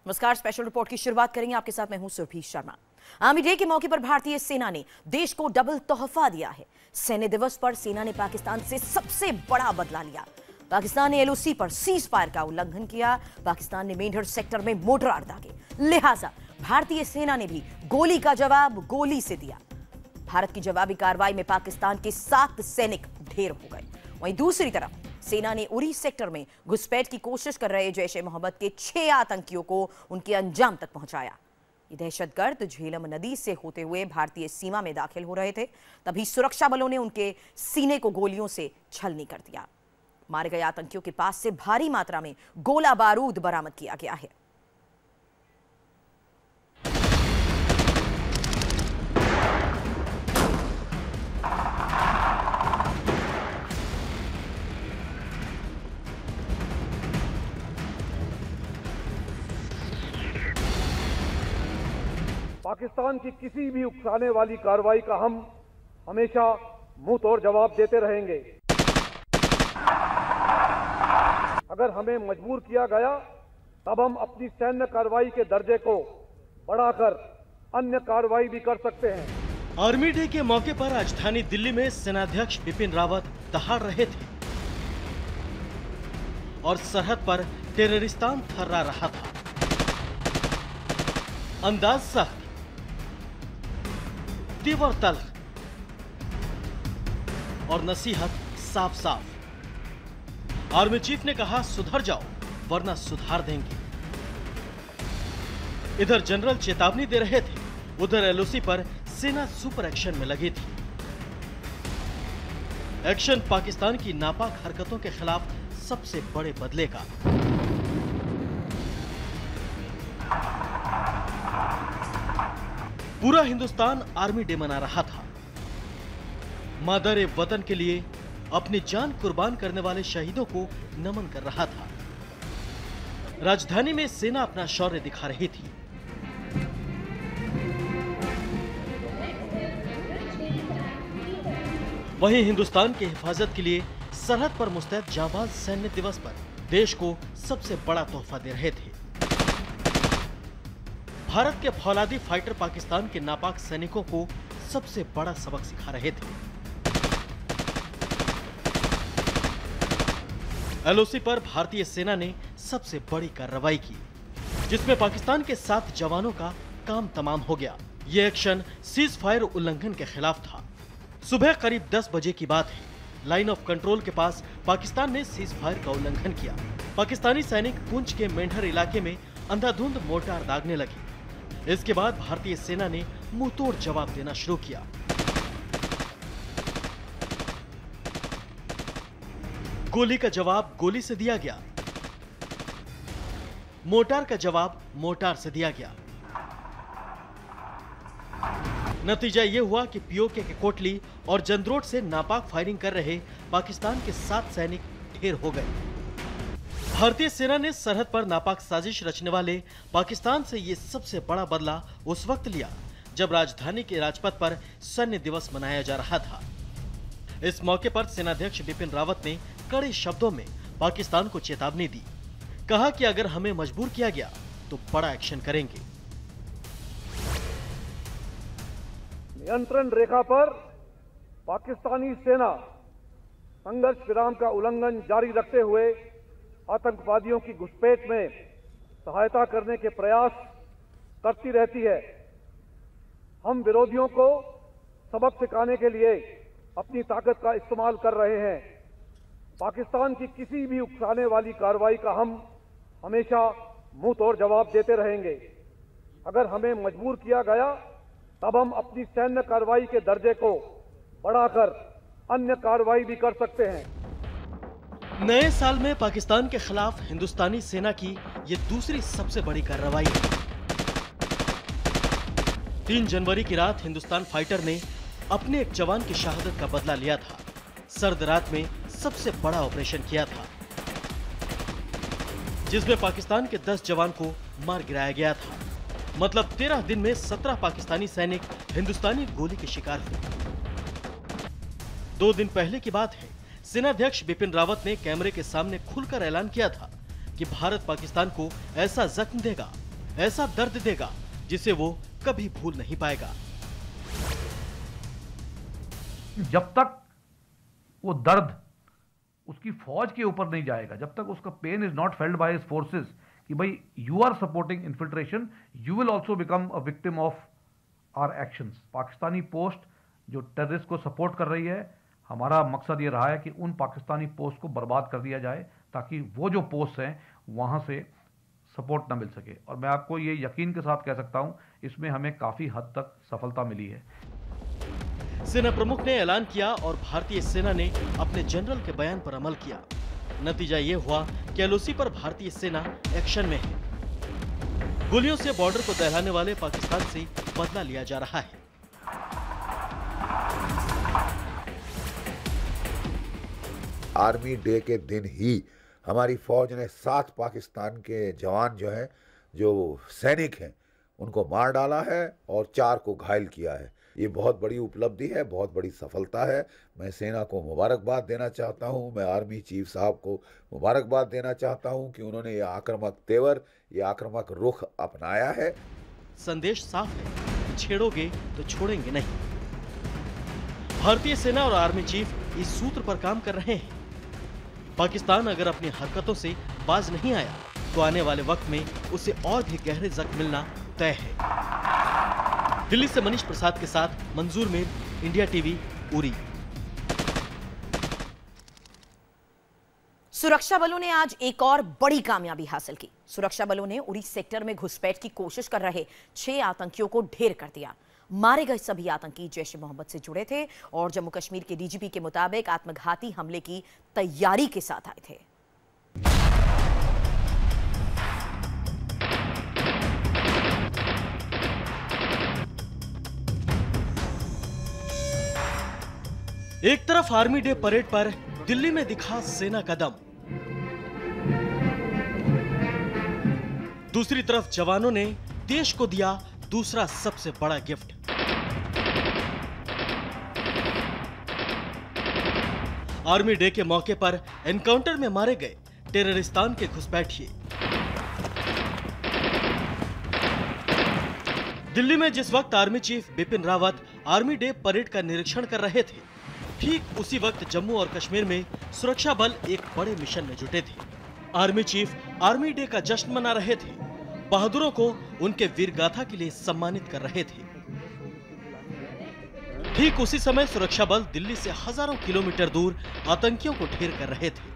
नमस्कार। Special report की शुरुआत करेंगे, आपके साथ मैं हूं सुरभि शर्मा। आर्मी डे के मौके पर भारतीय सेना ने देश को डबल तोहफा दिया है। सैन्य दिवस पर सेना ने पाकिस्तान से सबसे बड़ा बदला लिया। पाकिस्तान ने एलओसी पर सीज फायर का उल्लंघन किया। पाकिस्तान ने मेंढर सेक्टर में मोर्टार दागे, लिहाजा भारतीय सेना ने भी गोली का जवाब गोली से दिया। भारत की जवाबी कार्रवाई में पाकिस्तान के 7 सैनिक ढेर हो गए। वहीं दूसरी तरफ सेना ने उरी सेक्टर में घुसपैठ की कोशिश कर रहे जैश-ए-मोहम्मद के 6 आतंकियों को उनके अंजाम तक पहुंचाया। ये दहशतगर्द झेलम नदी से होते हुए भारतीय सीमा में दाखिल हो रहे थे, तभी सुरक्षा बलों ने उनके सीने को गोलियों से छलनी कर दिया। मारे गए आतंकियों के पास से भारी मात्रा में गोला बारूद बरामद किया गया है। पाकिस्तान की किसी भी उकसाने वाली कार्रवाई का हम हमेशा मुंह तोड़ जवाब देते रहेंगे। अगर हमें मजबूर किया गया तब हम अपनी सैन्य कार्रवाई के दर्जे को बढ़ाकर अन्य कार्रवाई भी कर सकते हैं। आर्मी डे के मौके पर राजधानी दिल्ली में सेनाध्यक्ष बिपिन रावत दहाड़ रहे थे और सरहद पर टेररिस्तान थर्रा रहा था। अंदाज सख्त, तीव्र तल्ख और नसीहत साफ साफ। आर्मी चीफ ने कहा, सुधर जाओ वरना सुधार देंगे। इधर जनरल चेतावनी दे रहे थे, उधर एलओसी पर सेना सुपर एक्शन में लगी थी। एक्शन पाकिस्तान की नापाक हरकतों के खिलाफ सबसे बड़े बदले का। पूरा हिंदुस्तान आर्मी डे मना रहा था। मादर वतन के लिए अपनी जान कुर्बान करने वाले शहीदों को नमन कर रहा था। राजधानी में सेना अपना शौर्य दिखा रही थी। वहीं हिंदुस्तान की हिफाजत के लिए सरहद पर मुस्तैद जाबाज सैन्य दिवस पर देश को सबसे बड़ा तोहफा दे रहे थे। भारत के फौलादी फाइटर पाकिस्तान के नापाक सैनिकों को सबसे बड़ा सबक सिखा रहे थे। एलओसी पर भारतीय सेना ने सबसे बड़ी कार्रवाई की, जिसमें पाकिस्तान के 7 जवानों का काम तमाम हो गया। यह एक्शन सीज फायर उल्लंघन के खिलाफ था। सुबह करीब 10 बजे की बात है। लाइन ऑफ कंट्रोल के पास पाकिस्तान ने सीज फायर का उल्लंघन किया। पाकिस्तानी सैनिक पुंछ के मेंढर इलाके में अंधाधुंध मोर्टार दागने लगे। इसके बाद भारतीय सेना ने मुंहतोड़ जवाब देना शुरू किया। गोली का जवाब गोली से दिया गया, मोर्टार का जवाब मोर्टार से दिया गया। नतीजा यह हुआ कि पीओके के कोटली और जंद्रोट से नापाक फायरिंग कर रहे पाकिस्तान के 7 सैनिक ढेर हो गए। भारतीय सेना ने सरहद पर नापाक साजिश रचने वाले पाकिस्तान से ये सबसे बड़ा बदला उस वक्त लिया जब राजधानी के राजपथ पर सैन्य दिवस मनाया जा रहा था। इस मौके पर सेनाध्यक्ष बिपिन रावत ने कड़े शब्दों में पाकिस्तान को चेतावनी दी। कहा कि अगर हमें मजबूर किया गया तो बड़ा एक्शन करेंगे। नियंत्रण रेखा पर पाकिस्तानी सेना संघर्ष विराम का उल्लंघन जारी रखते हुए आतंकवादियों की घुसपैठ में सहायता करने के प्रयास करती रहती है। हम विरोधियों को सबक सिखाने के लिए अपनी ताकत का इस्तेमाल कर रहे हैं। पाकिस्तान की किसी भी उकसाने वाली कार्रवाई का हम हमेशा मुंह तोड़ जवाब देते रहेंगे। अगर हमें मजबूर किया गया तब हम अपनी सैन्य कार्रवाई के दर्जे को बढ़ाकर अन्य कार्रवाई भी कर सकते हैं। नए साल में पाकिस्तान के खिलाफ हिंदुस्तानी सेना की ये दूसरी सबसे बड़ी कार्रवाई है। 3 जनवरी की रात हिंदुस्तान फाइटर ने अपने एक जवान की शहादत का बदला लिया था। सर्द रात में सबसे बड़ा ऑपरेशन किया था, जिसमें पाकिस्तान के 10 जवान को मार गिराया गया था। मतलब 13 दिन में 17 पाकिस्तानी सैनिक हिंदुस्तानी गोली के शिकार हुए। 2 दिन पहले की बात है, सेनाध्यक्ष बिपिन रावत ने कैमरे के सामने खुलकर ऐलान किया था कि भारत पाकिस्तान को ऐसा जख्म देगा ऐसा दर्द देगा जिसे वो कभी भूल नहीं पाएगा। जब तक वो दर्द उसकी फौज के ऊपर नहीं जाएगा, जब तक उसका pain is not felt by his forces कि भाई you are supporting infiltration, you will also become a victim of our actions. Pakistani post जो टेररिस्ट को सपोर्ट कर रही है, हमारा मकसद ये रहा है कि उन पाकिस्तानी पोस्ट को बर्बाद कर दिया जाए ताकि वो जो पोस्ट हैं वहां से सपोर्ट न मिल सके। और मैं आपको ये यकीन के साथ कह सकता हूं, इसमें हमें काफी हद तक सफलता मिली है। सेना प्रमुख ने ऐलान किया और भारतीय सेना ने अपने जनरल के बयान पर अमल किया। नतीजा ये हुआ कि एलओसी पर भारतीय सेना एक्शन में है। गोलियों से बॉर्डर को दहलाने वाले पाकिस्तान से बदला लिया जा रहा है। आर्मी डे के दिन ही हमारी फौज ने 7 पाकिस्तान के जवान जो हैं, जो सैनिक हैं, उनको मार डाला है और 4 को घायल किया है। ये बहुत बड़ी उपलब्धि है, बहुत बड़ी सफलता है। मैं सेना को मुबारकबाद देना चाहता हूँ। मैं आर्मी चीफ साहब को मुबारकबाद देना चाहता हूँ कि उन्होंने ये आक्रामक तेवर, ये आक्रामक रुख अपनाया है। संदेश साफ है, छेड़ोगे तो छोड़ेंगे नहीं। भारतीय सेना और आर्मी चीफ इस सूत्र पर काम कर रहे हैं। पाकिस्तान अगर अपनी हरकतों से बाज नहीं आया तो आने वाले वक्त में उसे और भी गहरे जख्म मिलना तय है। दिल्ली से मनीष प्रसाद के साथ मंजूर मीर, इंडिया टीवी, उरी। सुरक्षा बलों ने आज एक और बड़ी कामयाबी हासिल की। सुरक्षा बलों ने उरी सेक्टर में घुसपैठ की कोशिश कर रहे 6 आतंकियों को ढेर कर दिया। मारे गए सभी आतंकी जैश ए मोहम्मद से जुड़े थे और जम्मू कश्मीर के डीजीपी के मुताबिक आत्मघाती हमले की तैयारी के साथ आए थे। एक तरफ आर्मी डे परेड पर दिल्ली में दिखा सेना का दम, दूसरी तरफ जवानों ने देश को दिया दूसरा सबसे बड़ा गिफ्ट। आर्मी डे के मौके पर एनकाउंटर में मारे गए टेररिस्तान के घुसपैठिए। दिल्ली में जिस वक्त army chief Bipin Rawat army day parade का निरीक्षण कर रहे थे, ठीक उसी वक्त जम्मू और कश्मीर में सुरक्षा बल एक बड़े मिशन में जुटे थे। आर्मी चीफ आर्मी डे का जश्न मना रहे थे, बहादुरों को उनके वीर गाथा के लिए सम्मानित कर रहे थे। ठीक उसी समय सुरक्षा बल दिल्ली से हजारों किलोमीटर दूर आतंकियों को ढेर कर रहे थे।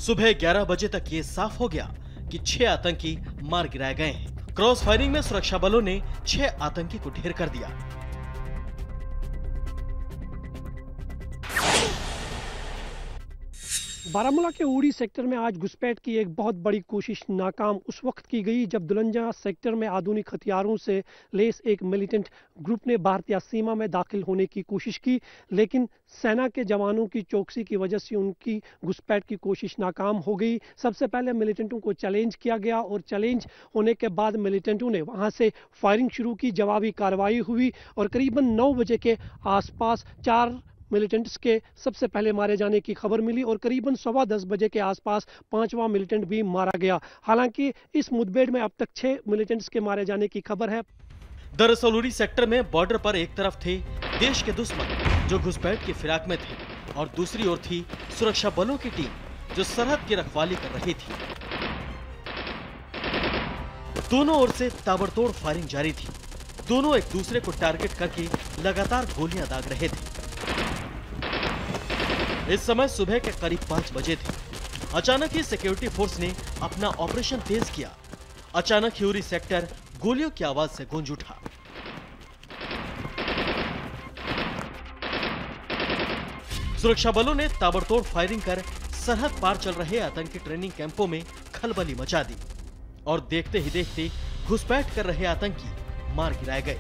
सुबह 11 बजे तक ये साफ हो गया कि 6 आतंकी मार गिराए गए हैं। क्रॉस फायरिंग में सुरक्षा बलों ने 6 आतंकी को ढेर कर दिया। बारामूला के उरी सेक्टर में आज घुसपैठ की एक बहुत बड़ी कोशिश नाकाम उस वक्त की गई जब दुलंजा सेक्टर में आधुनिक हथियारों से लैस एक मिलिटेंट ग्रुप ने भारतीय सीमा में दाखिल होने की कोशिश की, लेकिन सेना के जवानों की चौकसी की वजह से उनकी घुसपैठ की कोशिश नाकाम हो गई। सबसे पहले मिलिटेंटों को चैलेंज किया गया और चैलेंज होने के बाद मिलिटेंटों ने वहां से फायरिंग शुरू की। जवाबी कार्रवाई हुई और करीबन 9 बजे के आसपास 4 मिलिटेंट्स के सबसे पहले मारे जाने की खबर मिली और करीबन 10:15 बजे के आसपास 5वां मिलिटेंट भी मारा गया। हालांकि इस मुठभेड़ में अब तक 6 मिलिटेंट्स के मारे जाने की खबर है। दरअसल उरी सेक्टर में बॉर्डर पर एक तरफ थे देश के दुश्मन जो घुसपैठ की फिराक में थे और दूसरी ओर थी सुरक्षा बलों की टीम जो सरहद की रखवाली कर रही थी। दोनों ओर से ताबड़तोड़ फायरिंग जारी थी। दोनों एक दूसरे को टारगेट करके लगातार गोलियां दाग रहे थे। इस समय सुबह के करीब 5 बजे थे। अचानक ही सिक्योरिटी फोर्स ने अपना ऑपरेशन तेज किया। अचानक ही उरी सेक्टर गोलियों की आवाज से गूंज उठा। सुरक्षा बलों ने ताबड़तोड़ फायरिंग कर सरहद पार चल रहे आतंकी ट्रेनिंग कैंपों में खलबली मचा दी और देखते ही देखते घुसपैठ कर रहे आतंकी मार गिराए गए।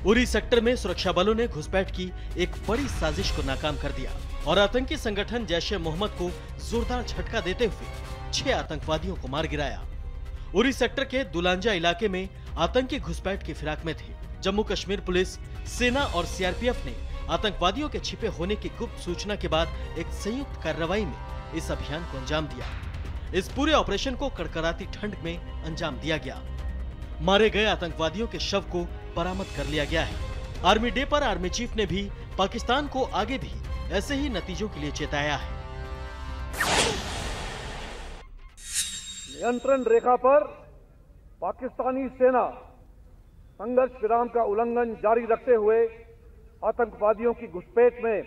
उरी सेक्टर में सुरक्षा बलों ने घुसपैठ की एक बड़ी साजिश को नाकाम कर दिया और आतंकी संगठन जैश ए मोहम्मद को जोरदार झटका देते हुए 6 आतंकवादियों को मार गिराया। उरी सेक्टर के दुलांजा इलाके में आतंकी घुसपैठ की फिराक में थे। जम्मू कश्मीर पुलिस, सेना और सीआरपीएफ ने आतंकवादियों के छिपे होने की गुप्त सूचना के बाद एक संयुक्त कार्रवाई में इस अभियान को अंजाम दिया। इस पूरे ऑपरेशन को कड़कड़ाती ठंड में अंजाम दिया गया। मारे गए आतंकवादियों के शव को बरामद कर लिया गया है। आर्मी डे पर आर्मी चीफ ने भी पाकिस्तान को आगे भी ऐसे ही नतीजों के लिए चेताया है। नियंत्रण रेखा पर पाकिस्तानी सेना संघर्ष विराम का उल्लंघन जारी रखते हुए आतंकवादियों की घुसपैठ में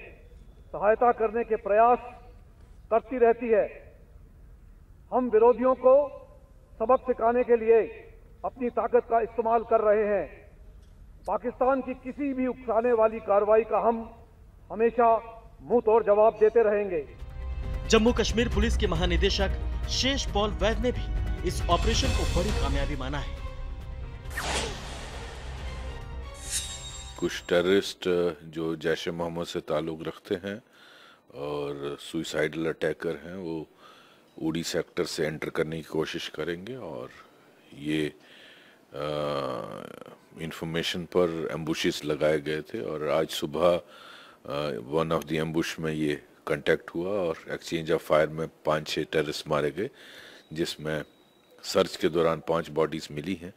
सहायता करने के प्रयास करती रहती है। हम विरोधियों को सबक सिखाने के लिए अपनी ताकत का इस्तेमाल कर रहे हैं। पाकिस्तान की किसी भी उकसाने वाली कार्रवाई का हम हमेशा मुंह तोड़ जवाब देते रहेंगे। जम्मू कश्मीर पुलिस के महानिदेशक शेष पॉल वैद ने भी इस ऑपरेशन को बड़ी कामयाबी माना है। कुछ टेररिस्ट जो जैश ए मोहम्मद से ताल्लुक रखते हैं और सुइसाइडल अटैकर हैं, वो उड़ी सेक्टर से एंटर करने की कोशिश करेंगे और ये इंफॉर्मेशन पर एम्बुशेस लगाए गए थे और आज सुबह वन ऑफ द एम्बुश में ये कांटेक्ट हुआ और एक्सचेंज ऑफ फायर में 5-6 टेररिस्ट मारे गए, जिसमें सर्च के दौरान 5 बॉडीज मिली हैं।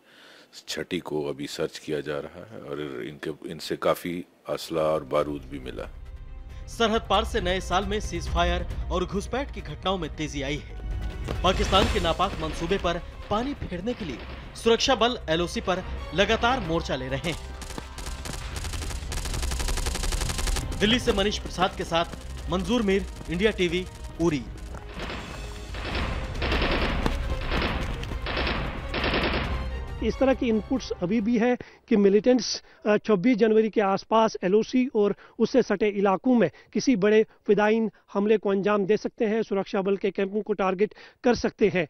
6ठी को अभी सर्च किया जा रहा है और इनसे काफी असला और बारूद भी मिला। सरहद पार से नए साल में सीज फायर और घुसपैठ की घटनाओं में तेजी आई है। पाकिस्तान के नापाक मंसूबे पर पानी फेरने के लिए सुरक्षा बल एलओसी पर लगातार मोर्चा ले रहे हैं। दिल्ली से मनीष प्रसाद के साथ मंजूर मीर, इंडिया टीवी, उरी। इस तरह की इनपुट्स अभी भी है कि मिलिटेंट्स 26 जनवरी के आसपास एलओसी और उससे सटे इलाकों में किसी बड़े फिदाइन हमले को अंजाम दे सकते हैं, सुरक्षा बल के कैंपों को टारगेट कर सकते हैं।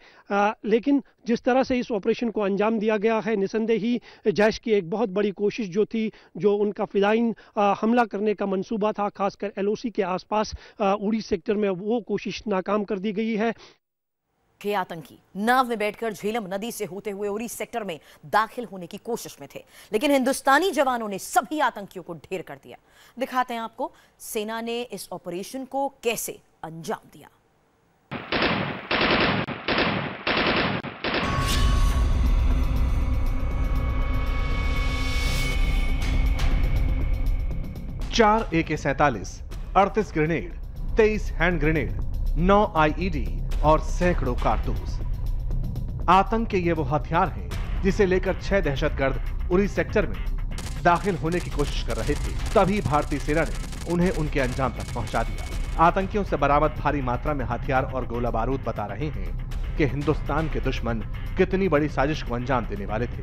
लेकिन जिस तरह से इस ऑपरेशन को अंजाम दिया गया है, निसंदेह ही जैश की एक बहुत बड़ी कोशिश जो थी, जो उनका फिदाइन हमला करने का मंसूबा था, खासकर एलओसी के आसपास उड़ी सेक्टर में, वो कोशिश नाकाम कर दी गई है। के आतंकी नाव में बैठकर झेलम नदी से होते हुए उरी सेक्टर में दाखिल होने की कोशिश में थे, लेकिन हिंदुस्तानी जवानों ने सभी आतंकियों को ढेर कर दिया। दिखाते हैं आपको सेना ने इस ऑपरेशन को कैसे अंजाम दिया। चार AK-47, 38 grenade, 23 hand grenade, 9 IED और सैकड़ों कारतूस। आतंक के ये वो हथियार हैं जिसे लेकर 6 दहशतगर्द उरी सेक्टर में दाखिल होने की कोशिश कर रहे थे। तभी भारतीय सेना ने उन्हें उनके अंजाम तक पहुंचा दिया। आतंकियों से बरामद भारी मात्रा में हथियार और गोला बारूद बता रहे हैं कि हिंदुस्तान के दुश्मन कितनी बड़ी साजिश को अंजाम देने वाले थे।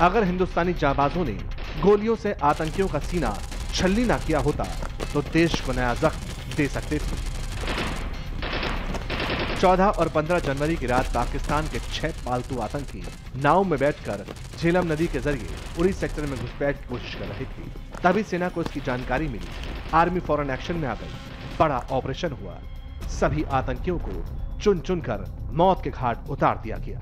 अगर हिंदुस्तानी जाबाजों ने गोलियों से आतंकियों का सीना छलनी ना किया होता तो देश को नया जख्म दे सकते थे। 14 और 15 जनवरी की रात पाकिस्तान के 6 पालतू आतंकी नाव में बैठकर झेलम नदी के जरिए उरी सेक्टर में घुसपैठ की कोशिश कर रहे थे। तभी सेना को इसकी जानकारी मिली। आर्मी फौरन एक्शन में आ गई। बड़ा ऑपरेशन हुआ। सभी आतंकियों को चुन चुनकर मौत के घाट उतार दिया गया।